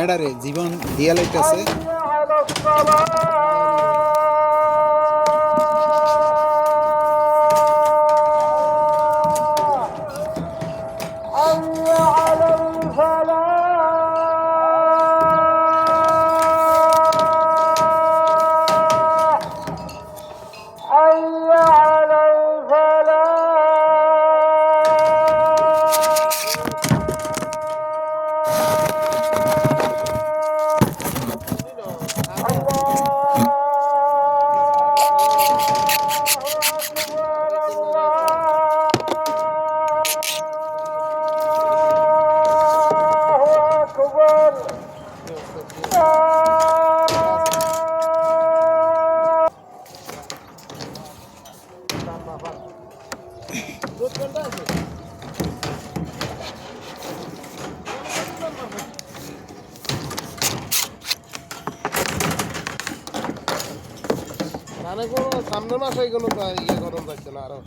বেড়ারে জীবন দিয়া লাইতেছে। সামনে মাসে কোনো ইয়ে গরম থাকছে না। আরো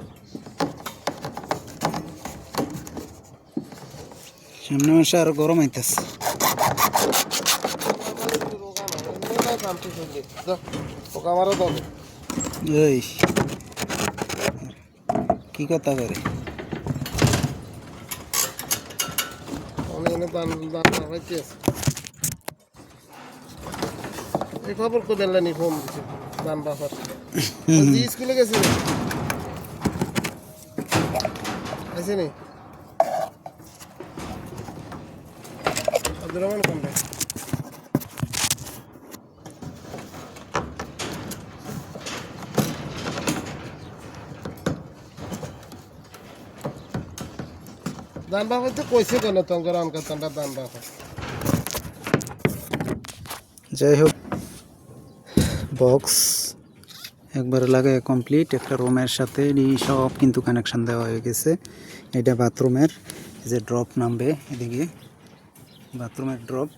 সামনে মাসে আরো গরম হইতেছে। কি কথা করে এই খবর কোথায় ফোন দিচ্ছে দান বাফার স্কুলে গেছি আছে নি আব্দুর রহমান কোনটা দান বাফা তো কইছে কেন তোমার আম কাতানটা দান বাফা। যাই হোক বক্স একবার লাগাই কমপ্লিট। একটা রুমের সাথে সব কিন্তু কানেকশন দেওয়া হয়ে গেছে। এটা বাথরুমের যে ড্রপ নামবে এদিকে বাথরুমের ড্রপ।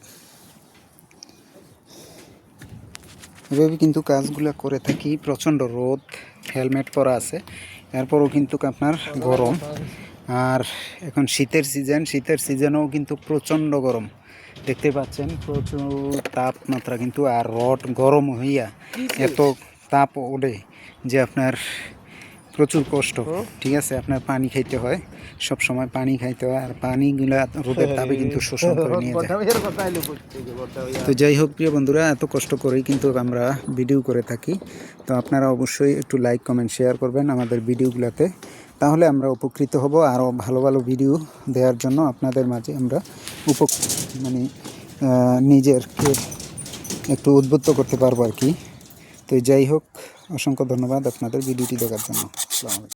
এভাবে কিন্তু কাজগুলো করে থাকি। প্রচণ্ড রোদ, হেলমেট পরা আছে, এরপরও কিন্তু আপনার গরম। আর এখন শীতের সিজন, শীতের সিজনেও কিন্তু প্রচণ্ড গরম দেখতে পাচ্ছেন। প্রচুর তাপমাত্রা কিন্তু, আর রড গরম হইয়া এত তাপ ওঠে যে আপনার প্রচুর কষ্ট। ঠিক আছে, আপনার পানি খাইতে হয়, সব সময় পানি খাইতে হয়, আর পানিগুলা রোদের তাপে কিন্তু শোষণ করে নিয়ে যায়। তো যাই হোক প্রিয় বন্ধুরা, এত কষ্ট করেই কিন্তু আমরা ভিডিও করে থাকি। তো আপনারা অবশ্যই একটু লাইক কমেন্ট শেয়ার করবেন আমাদের ভিডিওগুলোতে, তাহলে আমরা উপকৃত হব। আরও ভালো ভালো ভিডিও দেওয়ার জন্য আপনাদের মাঝে আমরা মানে নিজেরকে একটু উদ্বুদ্ধ করতে পারবো আর কি। তো যাই হোক, অসংখ্য ধন্যবাদ আপনাদের ভিডিওটি দেখার জন্য। আসসালামু আলাইকুম।